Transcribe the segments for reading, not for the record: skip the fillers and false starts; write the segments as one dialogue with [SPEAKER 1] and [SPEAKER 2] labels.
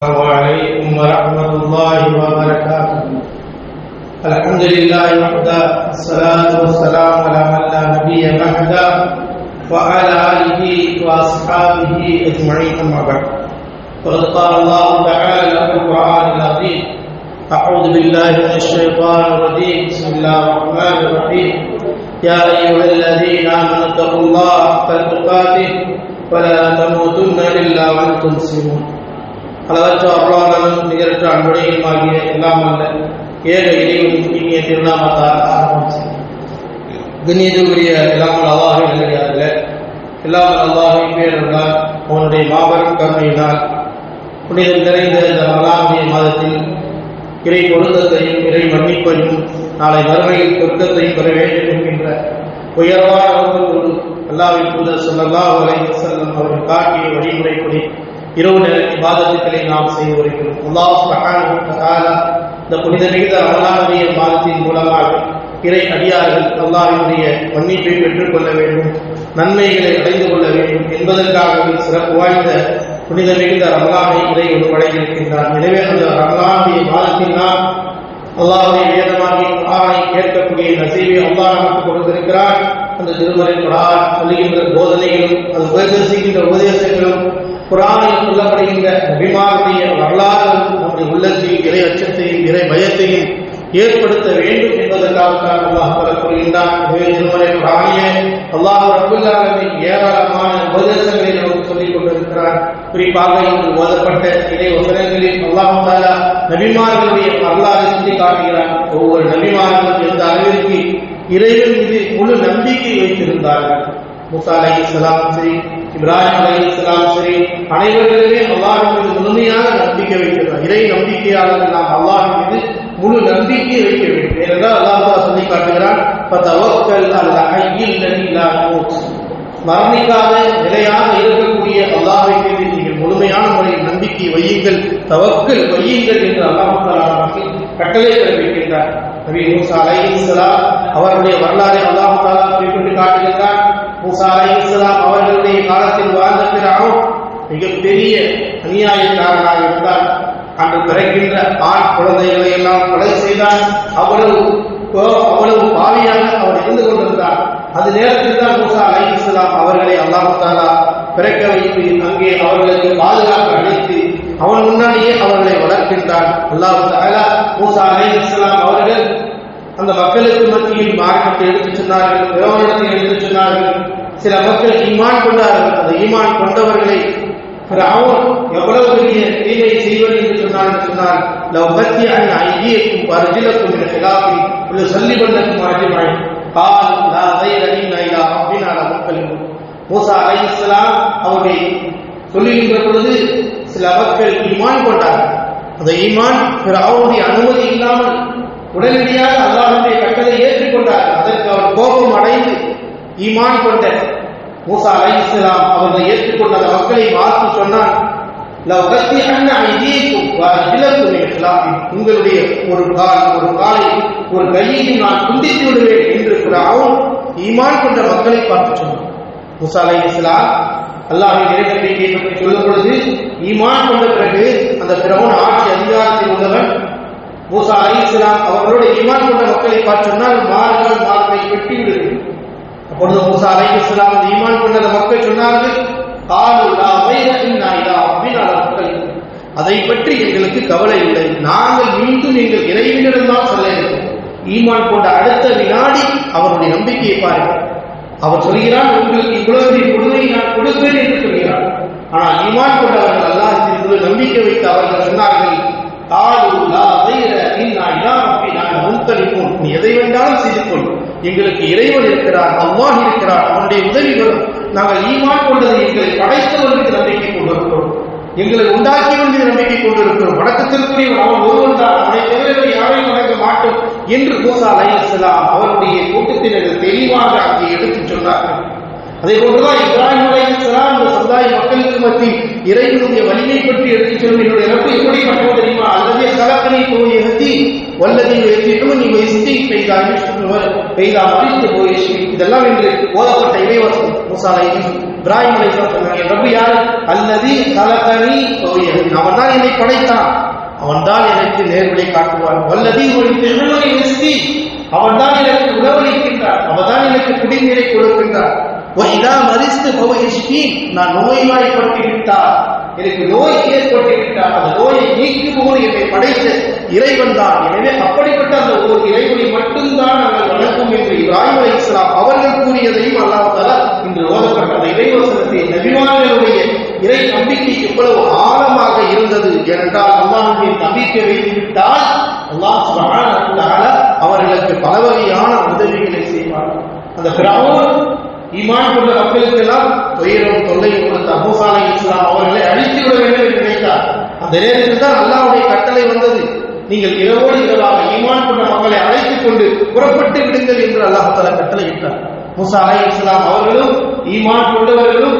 [SPEAKER 1] السلام عليكم ورحمة الله وبركاته. الحمد لله وحده، الصلاة والسلام على من لا نبي بعده وعلى آله وأصحابه أجمعين، أما بعد. فقد قال الله تعالى في القرآن العظيم: أعوذ بالله من الشيطان الرجيم، بسم الله الرحمن الرحيم. يا أيها الذين آمنوا اتقوا الله حق تقاته ولا تموتن إلا وأنتم مسلمون. அளவற்ற அருளாளனும் நிகரற்ற அன்புடையும் ஆகிய எல்லாம் அல்ல ஏக இறைவன் இனிய திருநாமத்தால் ஆரம்பிச்சு கண்ணியத்துக்குரிய எல்லாமல் அல்லாஹை நல்லடியார்களே, எல்லாமல் அல்லாஹை பேரருளால் அவனுடைய மாபெரும் கருணையினால் புனிதம் நிறைந்த இந்த ரமலானுடைய மாதத்தில் இறை பொருத்தத்தையும் இறை மன்னிப்பையும் நாளை மறுமையில் பொருத்தத்தையும் பெற வேண்டும் என்கின்ற உயர்வான நோக்கத்தோடு அல்லாஹ்வின் தூதர் ஸல்லல்லாஹு அலைஹி வஸல்லம் அவர்கள் காட்டிய வழிமுறைப்படி இரவு நேர இபாதத்துக்களை நாம் செய்து வருகிறோம். அல்லாஹ் சுப்ஹானஹு வ தஆலா இந்த புனித மிகுந்த ரமலானுடைய மாதத்தின் மூலமாக இறை அடியார்கள் அல்லாஹ்வினுடைய மன்னிப்பை பெற்றுக்கொள்ள வேண்டும், நன்மைகளை அடைந்து கொள்ள வேண்டும் என்பதற்காகவே சிறப்பு வாய்ந்த புனித மிகுந்த ரமலானை இறைவன் வழங்கியிருக்கின்றார். எனவே அந்த ரமலானுடைய மாதத்தில் நாம் அல்லாஹ்வுடைய வேதமாகிய குர்ஆனை கேட்கக்கூடிய நசீபை அல்லாஹ் நமக்கு கொடுத்திருக்கிறார். அந்த திருமறை குர்ஆன் சொல்லுகின்ற போதனைகளும் அது உபதேசிக்கின்ற உபதேசங்களும் குர்ஆனில் சொல்லப்படுகின்ற நபிமாருடைய வரலாறுகளும் நம்முடைய உள்ளத்தில் இறை அச்சத்தையும் இறை பயத்தையும் ஏற்படுத்த வேண்டும் என்பதற்காகத்தான் அல்லாஹ் கூறுகின்றான். திருமறை குர்ஆனிலே அல்லாஹ் ரப்பல் ஆலமீன் ஏராளமான உபதேசங்களை நமக்கு சொல்லிக் கொண்டிருக்கிறார். குறிப்பாக இங்கு ஓதப்பட்ட இறை வசனங்களில் அல்லாஹ் தஆலா நபிமார்களுடைய வரலாறு சொல்லி காட்டுகிறார். ஒவ்வொரு நபிமார்களும் எந்த அளவிற்கு இறைவன் மீது முழு நம்பிக்கை வைத்திருந்தார்கள். மூசா அலைஹிஸ்ஸலாம் சரி, இப்ராஹிம் அலைஹிஸ்ஸலாம் சரி, அனைவர்களுமே அல்லாஹ் மீது முழுமையாக நம்பிக்கை வைக்கிறார். இறை நம்பிக்கையாளர்கள் நாம் அல்லாஹ் மீது முழு நம்பிக்கை வைக்க வேண்டும். ஏனென்றால் அல்லாஹ் சொல்லி காட்டுகிறான், ஃபதவக்கல் அலல் ஹய்யில் லதி லா யமூத். மரணிக்காத நிலையாக இருக்கக்கூடிய அல்லாஹ்வை மீது நீங்கள் முழுமையான முறையில் நம்பிக்கை வையுங்கள், தவக்கல் வையுங்கள் என்று அல்லாஹ் தஆலா நமக்கு கட்டளை பிறப்பிக்கின்றார். நபி மூசா அலைஹிஸ்ஸலாம் அவருடைய வரலாறை அல்லாஹ் தஆலா குறிப்பிட்டு காட்டுகின்றார். மூசா அலைஹிஸ்ஸலாம் அவர்களுடைய காலத்தில் வாழ்ந்த ஃபிரௌன் மிகப்பெரிய அநியாயக்காரனாக இருந்தார். அன்று பிறக்கின்ற ஆண் குழந்தைகளை எல்லாம் கொலை செய்தார். அவ்வளவு பாவியாக அவர் இருந்து கொண்டிருந்தார். அது நேரத்தில் தான் மூசா அலைஹிஸ்ஸலாம் அவர்களை அல்லாஹ் தஆலா பிறக்க வைத்து அங்கே அவர்களுக்கு பாதுகாப்பு அளித்து அவன் முன்னாடியே அவர்களை வளர்க்கின்றான். அல்லாஹ் தஆலா மூசா அலைஹிஸ்ஸலாம் அவர்கள் அந்த மக்களுக்கு மத்தியில் மார்க்கத்தை எடுத்துச் சொன்னார்கள், பிறவரிடத்தை எடுத்துச் சொன்னார்கள். சில மக்கள் ஈமான் கொண்டார்கள். அந்த ஈமான் கொண்டவர்களை ஃபிரௌன் எவ்வளவு பெரிய தீமையை செய்வது என்று சொன்னார். லவ் பத்தி அன் ஐதியக்கும் வர்ஜிலக்கும் மின் ஹிலாஃபி யுஸல்லிபன்னக்கும் அஜ்மஈன் கால் லா கைர இன்னா இலா ரப்பினா லமுன்கலிபூன். மூசா அலைஹிஸ்ஸலாம் அவர்களை சொல்லுகின்ற பொழுது சில மக்கள் ஈமான் கொண்டார்கள். அந்த ஈமான் ஃபிரௌனுடைய அனுமதி இல்லாமல் உடனடியாக அல்லாஹ்வுடைய கட்டளை ஏற்றுக்கொண்டார்கள். அதற்கு அவர் கோபம் அடைந்து ஈமான் கொண்ட மூசா அலைஹிஸ்ஸலாம் அவர்களை ஏற்றுக்கொண்ட அந்த மக்களை பார்த்து சொன்னான், லவ் கத்தி அன்ன ஐதீக்கும் வர்ஜிலக்கும் மின் ஹிலாஃபி. உங்களுடைய ஒரு காலை ஒரு கையையும் நான் துண்டித்து விடுவேன் என்று ஃபிரௌன் ஈமான் கொண்ட மக்களை பார்த்து சொன்னான். மூசா அலைஹிஸ்ஸலாம் அல்லாஹ்வின் இறை நம்பிக்கையை பற்றி சொல்லும் பொழுது ஈமான் கொண்ட பிறகு அந்த ஃபிரௌன் ஆட்சி அதிகாரத்தில் உள்ளவன் மூசா அலைஹிஸ்ஸலாம் அவர்களோட ஈமான் கொண்ட மக்களை பார்த்து சொன்னால் மார்பை வெட்டி விடுவேன். அப்பொழுது மூசா அலைஹிஸ்ஸலாம் அந்த ஈமான் கொண்ட மக்கள் சொன்னார்கள், காலு லா கைர இன்னா இலா ரப்பினா லமுன்கலிபூன். அதை பற்றி எங்களுக்கு கவலை இல்லை, நாங்கள் மீண்டும் எங்கள் இறைவனிடம் தான் சொல்ல இருக்கிறோம். ஈமான் கொண்ட அடுத்த வினாடி அவருடைய நம்பிக்கையை பாருங்கள். அவர் சொல்கிறான், உங்களுக்கு இவ்வளவு கொடுமையை நான் கொடுப்பேன் என்று சொல்கிறார். ஆனால் ஈமான் கொண்டவர்கள் அல்லாஹ்வின் நம்பிக்கை வைத்து அவர்கள் சொன்னார்கள், காலு லா கைர இன்னா இலா ரப்பினா லமுன்கலிபூன். நீ எதை வேண்டாலும் செய்து கொள், எங்களுக்கு இறைவன் இருக்கிறார், அல்லாஹ் இருக்கிறார், அவனுடைய உதவி வரும். நாங்கள் ஈமான் கொண்டதை எங்களை படைத்தவன் மீது நம்பிக்கை கொண்டிருக்கிறோம், எங்களை உண்டாக்கியவன் மீது நம்பிக்கை கொண்டிருக்கிறோம். வணக்கத்திற்குரியவன் அவன் ஒருவன் தான், அவனை தவிர யாரையும் வணங்க மாட்டோம் என்று மூசா அலைஹிஸ்ஸலாம் அவருடைய கூட்டத்தினர்கள் தெளிவாக அங்கே எடுத்துச் சொன்னார்கள். அதே போன்றுதான் இப்ராஹிம் அலைஹிஸ்ஸலாம் இந்த சமுதாய மக்களுக்கு மத்தியில் இறைவனுடைய வலிமை பற்றி எடுத்துச் சொல்லும். என்னுடைய ரப்பு எப்படிப்பட்டவன் தெரியுமா? அல்லது கலக்கனை தோழி எழுதி வல்லதி வைத்திட்டுமன் இவை இஸ்தி பெய்தா மறித்து போய் இதெல்லாம் என்று ஓதப்பட்ட இறைவசனம் மூசா அலைஹிஸ்ஸலாம் இப்ராஹிம் அலைஹிஸ்ஸலாம் சொன்னாங்க, ரப்பு யார்? அல்லதி கலகனி ஃபஹுவ, அவன் தான் என்னை படைத்தான், அவன் தான் எனக்கு நேர்வழி காட்டுவான். வல்லதி யுத்இமுனி ரிஸ்கி, அவன் தான் எனக்கு உணவளிக்கின்றான், அவன் தான் எனக்கு குடிநீரை கொடுக்கின்றான். வஇதா மரிஸ்து ஃபஹுவ யஷ்ஃபீன், நான் நோய்வாய்ப்பட்டு விட்டால், எனக்கு நோய் ஏற்பட்டு விட்டால் அந்த நோயை நீக்குவோடு என்னை படைத்த இறைவன் தான். எனவே அப்படிப்பட்ட அந்த ஒரு இறைவனை மட்டும்தான் நாங்கள் வணங்கும் என்று இப்ராஹிம் அலைஹிஸ்ஸலாம் அவர்கள் கூறியதையும் அல்லாஹ் தஆலா இன்று ஓதப்பட்ட அந்த இறைவசனத்தை நபிமார்களுடைய இறை நம்பிக்கை எவ்வளவு ஆழமாக இருந்தது என்றால், அல்லாஹ்வுடைய நம்பிக்கை வைத்துவிட்டால் அல்லாஹ் சுப்ஹானஹு வ தஆலா அவர்களுக்கு பல வகையான உதவிகளை செய்வார். அந்த ஃபிரௌன் ஈமான் கொண்ட மக்களுக்கெல்லாம் துயரம் தொல்லையும் கொடுத்த மூசா அலைஹிஸ்ஸலாம் அவர்களை அழித்து விட வேண்டும் என்று நினைத்தார். அந்த நேரத்தில் தான் அல்லாஹ்வுடைய கட்டளை வந்தது, நீங்கள் இரவோடு இரவாக ஈமான் கொண்ட மக்களை அழைத்துக் கொண்டு புறப்பட்டு விடுங்கள் என்று அல்லாஹ் தஆலா கட்டளை இட்டார். மூசா அலைஹிஸ்ஸலாம் அவர்களும் ஈமான் கொண்டவர்களும்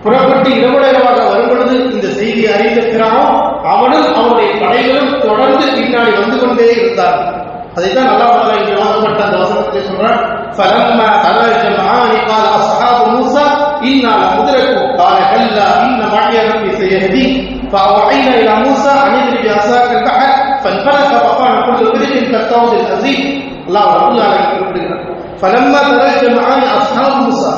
[SPEAKER 1] புறப்பட்டு இரவோடு இரவாக வரும் பொழுது இந்த செய்தியை அறிந்த ஃபிரௌன் அவனும் அவனுடைய படைகளும் தொடர்ந்து பின்னாடி வந்து கொண்டே இருந்தார்கள். அதைத்தான் அல்லாஹ் தஆலா இங்கே ஓதப்பட்ட அந்த வசனத்தை சொல்றான், ஃபலம்மா தரல் ஜம்ஆனி قال اصحاب موسى انا لمدركون قال كلا ان معي ربي سيهدين فاوحينا الى موسى ان اضرب بعصاك البحر فانفلق فكان كل فرق كالطود العظيم. அல்லாஹ் ரப்பல் ஆலமீன் குறிப்பிடுகிறார், ஃபலம்மா தரல் ஜம்ஆனி اصحاب موسى,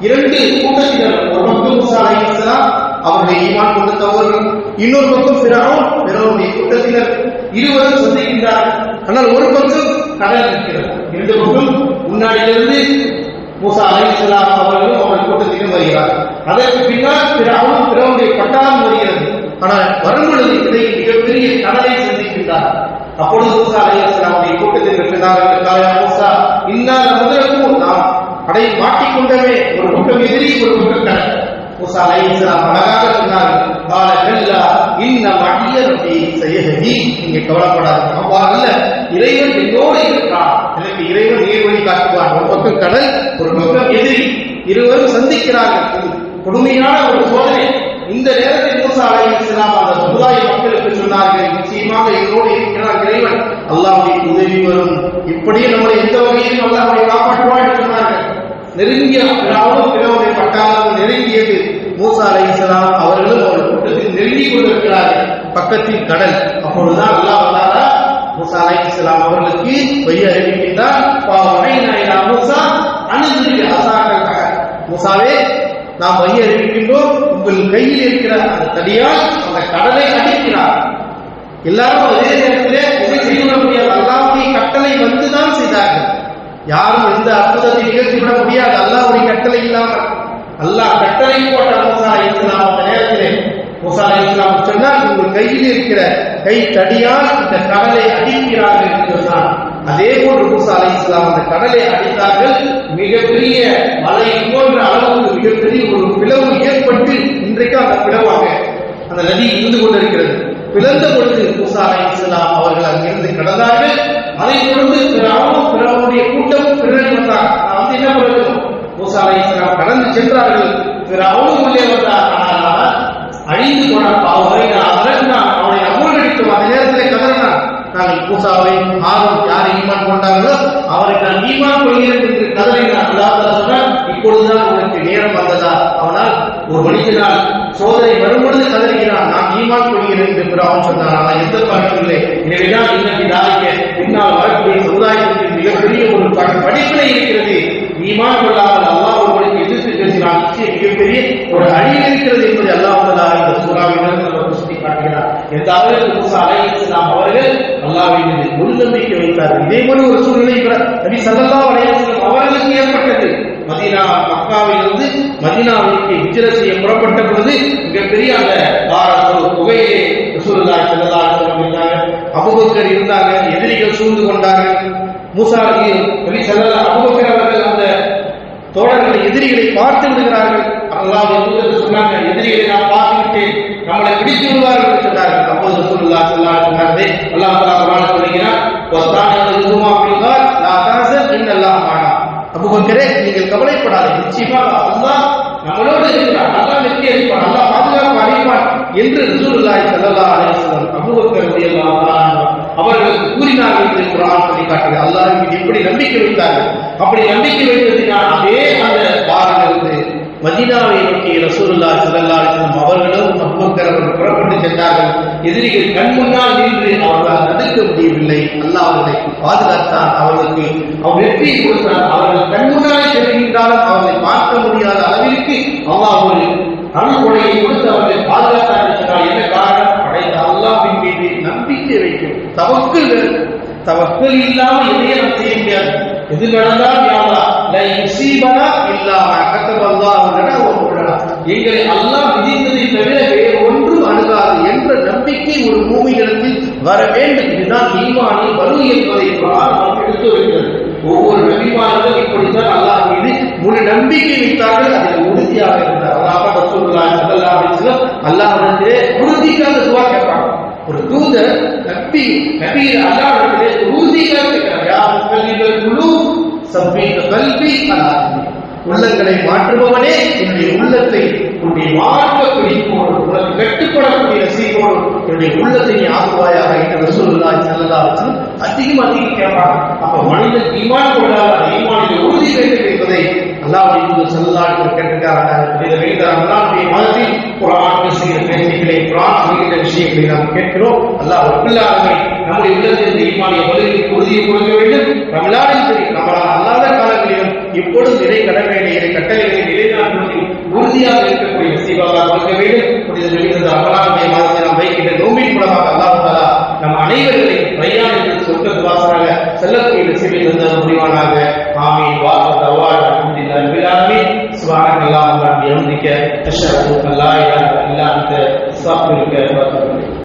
[SPEAKER 1] இரண்டு கூட்டத்தினர், ஒரு பக்கம் மூசா அலைஹிஸ்ஸலாம் அவருடைய ஈமான் கொண்ட தோழர்கள், இன்னொரு பக்கம் ஃபிரௌனுடைய கூட்டத்தினர், இருவரும் சந்திக்கின்றார்கள். ஆனால் ஒரு பக்கம் கடல் இருக்கிறது, இரண்டு பக்கம் முன்னாடியிலிருந்து மூசா அலைஹிஸ்ஸலாம் அவர்களும் அவர்கள் கூட்டத்திலும் வருகிறார்கள். அதற்கு பின்னால் ஃபிரௌனுடைய பட்டாளம் வருகிறது. ஆனால் வரும்பொழுது இடையில் மிகப்பெரிய கடலை சந்திக்கின்றார். அப்பொழுது மூசா அலைஹிஸ்ஸலாமுடைய கூட்டத்திற்கு சொன்னார்கள், மூசா இன்னா லமுதரக்கூன், நாம் அடை மாட்டிக்கொண்டவே, ஒரு பக்கம் எதிரி ஒரு பக்கம் கடல். மூசா அலைஹிஸ்ஸலாம் அழகாக சொன்னார்கள், قال كلا ان معي ربي سيهدين, நீங்க கவலைப்படாதீங்க, அவ்வாறு அல்ல, இறைவன் என்னோடு இருக்கிறார், எனக்கு இறைவன் நேர்வழி காட்டுவார். ஒரு பக்கம் கடல், ஒரு பக்கம் எதிரி, இருவரும் சந்திக்கிறார்கள். கொடுமையான ஒரு சோதனை. இந்த நேரத்தில் மூசா அலைஹிஸ்ஸலாம் அந்த சமுதாய மக்களுக்கு சொன்னார்கள், நிச்சயமாக என்னோடு இருக்கிறார் இறைவன், அல்லாஹ்வுடைய உதவி வரும், இப்படியே நம்மளை எந்த வகையிலும் அல்லாஹ்வை காப்பாற்றுவார் என்று சொன்னார்கள். நெருங்கிய ஃபிரௌனுடைய பட்டாளம் நெருங்கியது. மூசா அலைஹிஸ்ஸலாம் அவர்களும் ஒரு கூட்டத்தில் நெருங்கிக் கொண்டிருக்கிறார்கள், பக்கத்தில் கடல். அப்பொழுதுதான் அல்லாஹ் தஆலா மூசா அலைஹிஸ்ஸலாம் அவர்களுக்கு வழி அறிவிக்கின்றார், ஃபஅவைனா இலா மூசா அன் இத்ரிபி அஸாக்கல் பஹர், மூசாவே நாம் வழி அறிவிக்கின்றோம், உங்கள் கையில் இருக்கிற அந்த தடியால் அந்த கடலை அடிக்கிறார். எல்லாரும் அதே நேரத்திலே எதை செய்ய முடியாது, அல்லாஹ்வுடைய கட்டளை வந்துதான் செய்தார்கள். யாரும் எந்த அற்புதத்தை நிகழ்த்திவிட முடியாது அல்லாஹ்வுடைய கட்டளை இல்லாமல். அல்லாஹ் கட்டளை போட்ட மூசா அலைஹிஸ்ஸலாம் அந்த நேரத்திலே மூசா அலைஹிஸ்ஸலாம் சொன்னார், உங்கள் கையில் இருக்கிற கை தடியால் இந்த கடலை அடிக்கிறார்கள் என்று சொன்னார். அதே போன்று மூசா அலைஹிஸ்ஸலாம் அந்த கடலை அடித்தார்கள். மிகப்பெரிய மலை போன்ற அளவுக்கு மிகப்பெரிய ஒரு பிளவு ஏற்பட்டு இன்றைக்கு அந்த பிளவாக அந்த நதி இருந்து கொண்டிருக்கிறது. பிளந்த பொழுது மூசா அலைஹிஸ்ஸலாம் அவர்கள் அங்கிருந்து கடந்தார்கள். அதை தொடர்ந்து ஃபிரௌனுடைய கூட்டம் பின்னாடி வந்தார். நான் என்ன பண்ணணும், மூசா அலைஹிஸ்ஸலாம் கடந்து சென்றார்கள். ஃபிரௌனும் உள்ளே வந்தார். ஆனால் அழிந்து போனார். பாவரை நான் அவனை அமுல்கடித்தோம். அந்த நேரத்தில் கதறினார், நாங்கள் மூசாவை ஆர்வம் யார் ஈமான் கொண்டார்களோ அவரை நான் ஈமான் கொள்கிறேன் என்று கதறினார். அல்லாஹ் சொன்னார், இப்பொழுதுதான் உனக்கு நேரம் வந்ததா, அவனால் ஒரு மனிதனால் சோதனை வரும்பொழுது கதறுகிறான், நான் ஈமான் கொள்கிறேன் என்று பிறகு சொன்னார். ஆனால் எந்த பலனும் எனவேதான் இன்னைக்கு நாளைக்கு பின்னால் வரக்கூடிய சமுதாயத்திற்கு மிகப்பெரிய ஒரு படிப்பினை இருக்கிறது. ஈமான் கொள்ளாமல் அல்லாஹ் ஒருவனுக்கு எதிர்த்து பேசினான், மிகப்பெரிய ஒரு அழிவு இருக்கிறது என்பதை அல்லாஹ் தஆலா இந்த சூறாவிலிருந்து நமக்கு சுட்டி காட்டுகிறார். எந்த அளவிற்கு மூசா அலைஹிஸ்ஸலாம் அவர்கள் அல்லாஹ்வின் மீது முழு நம்பிக்கை வைத்தார்கள். இதே போல ஒரு சூழ்நிலை நபி ஸல்லல்லாஹு அலைஹி வஸல்லம் அவர்களுக்கு ஏற்பட்டது. மக்காவிலிருந்து மதீனாவிற்கு ஹிஜ்ரத் செய்ய புறப்பட்ட பொழுது மிகப்பெரிய அந்த புகையிலே ரசூலுல்லாஹி ஸல்லல்லாஹு அலைஹி வஸல்லம் இருந்தாங்க, அபூபக்கர் இருந்தாங்க, எதிரிகள் சூழ்ந்து கொண்டார்கள். மூசா நபி ஸல்லல்லாஹு அபூபக்கர் அவர்கள் அந்த தோழர்களை எதிரிகளை பார்த்து விடுகிறார்கள். அல்லாஹ்வுடைய தூதர் சொன்னாங்க, எதிரிகளை நான் பார்த்து விட்டேன், நம்மளை பிடித்து விடுவார்கள் என்று சொன்னார்கள். அப்போது ரசூலுல்லாஹி ஸல்லல்லாஹு அலைஹி வஸல்லம் அல்லாஹ் தஆலா குர்ஆனில் சொல்கிறார், வஸ்தானதுமா ஃபில் கார் லா தஹஸன் இன்னல்லாஹ் மஅனா, அபூபக்கரே நீங்கள் கவலைப்படாதீர்கள், நிச்சயமாக அல்லாஹ் நம்மளோடு இருக்கிறார், அல்லாஹ் வெற்றி அளிப்பார், அல்லாஹ் பாதுகாப்பு அளிப்பார் என்று ரசூலுல்லாஹி ஸல்லல்லாஹு அலைஹி வஸல்லம் அபூபக்கர் ரலியல்லாஹு அன்ஹு அவர்களுக்கு கூறினார்கள் என்று குர்ஆன் சொல்லி காட்டுகிறது. அல்லாஹ்வின் மீது எப்படி நம்பிக்கை வைத்தார்கள், அப்படி நம்பிக்கை வைத்ததினால் அதே அந்த காரிலிருந்து மதீனாவை நோக்கி ரசூலுல்லாஹி ஸல்லல்லாஹு அலைஹி வஸல்லம் அவர்களும் அபூபக்கர் அவர்கள் புறப்பட்டு சென்றார்கள். எதிரிகள் கண் முன்னால் நின்று அவர்களால் தடுக்க முடியவில்லை. அல்லாஹ் அவர்களை பாதுகாத்தான், அவர்களுக்கு அவர் வெற்றியை கொடுத்தான். அவர்கள் கண் முன்னாலே செல்கின்றாலும் அவர்களை பார்க்க முடியாத அளவிற்கு அல்லாஹ் ஒரு அருள் கொடையை கொடுத்து அவர்களை பாதுகாத்தான் என்றால் என்ன காரணம்? படைத்த அல்லாஹ்வின் மீது நம்பிக்கை வைக்கும். தவக்கல் இல்லாமல் எதையே நாம் செய்ய முடியாது. எது நடந்தால் எங்களை அல்லாஹ் விதித்ததை தவிர வேறு ஒன்றும் அணுகாது என்ற நம்பிக்கை ஒரு மூமியிடத்தில் வர வேண்டும். இதுதான் ஈமானின் வலு என்பதை எடுத்து வருகிறது. ஒவ்வொரு நபிமார்களும் இப்படித்தான் அல்லாஹ் மீது முழு நம்பிக்கை வைத்தார்கள், அதில் உறுதியாக இருந்தார். அல்லாஹ் ரசூலுல்லாஹி ஸல்லல்லாஹு அலைஹி வஸல்லம் அல்லாஹ்விடத்திலே உறுதிக்காக துஆ கேட்பாங்க. ஒரு தூதர் நபி அல்லாஹ்விடத்திலே உறுதிக்காக கேட்கிறார், யா முகல்லிபல் குலூப் சப்பீத் கல்பி அலா உள்ளங்களை மாற்றுபவனே என்னுடைய உள்ளத்தை உன்னுடைய மாற்ற பிடிப்போடு உனக்கு கட்டுப்படக்கூடிய ரசீகோடு என்னுடைய உள்ளத்தை நீ ஆக்குவாயாக என்று ரசூலுல்லாஹி ஸல்லல்லாஹு அலைஹி வஸல்லம் அதிகம் கேட்பாங்க. அப்ப மனிதன் ஈமான் கொண்டால் அந்த ஈமானில் உறுதி வேண்டும் என்பதை அல்லாஹ்வுடைய தூதர் ஸல்லல்லாஹு அலைஹி வஸல்லம் கேட்டிருக்கிறார்கள். இதை வைத்து அல்லாஹ்வுடைய மதத்தில் குர்ஆன் பேசுகிற பேச்சுக்களை, குர்ஆன் சொல்கிற விஷயங்களை நாம் கேட்கிறோம். அல்லாஹ் வல்லல்லாஹை நம்முடைய உள்ளத்தில் ஈமானிய வலுவிற்கு உறுதியை கொடுக்க வேண்டும். ரமலானில் சரி, ரமலான் அல்லாத காலங்களிலும் இப்பொழுது இறை கடமைகளை கட்டளைகளை நிலைநாட்டுவதில் உறுதியாக இருக்கக்கூடிய நசீபாக கொடுக்க வேண்டும். புனித ரமலானுடைய மாதத்தை நாம் வைக்கின்ற நோம்பின் மூலமாக அல்லாஹ் தஆலா நம் அனைவர்களையும் ரய்யான் என்ற சொர்க்கத்து வாசலாக செல்லக்கூடிய நசீபை தந்த முடிவானாக. ஆமீன். வாஹ் தவால் அல்ஹம்துலில்லாஹி ரப்பில் ஆலமீன். சுப்ஹானல்லாஹி வ பிஹம்திஹி அஷ்ஹது அன் லா இலாஹா இல்லா அன்த அஸ்தக்ஃபிருக வ அத்தூபு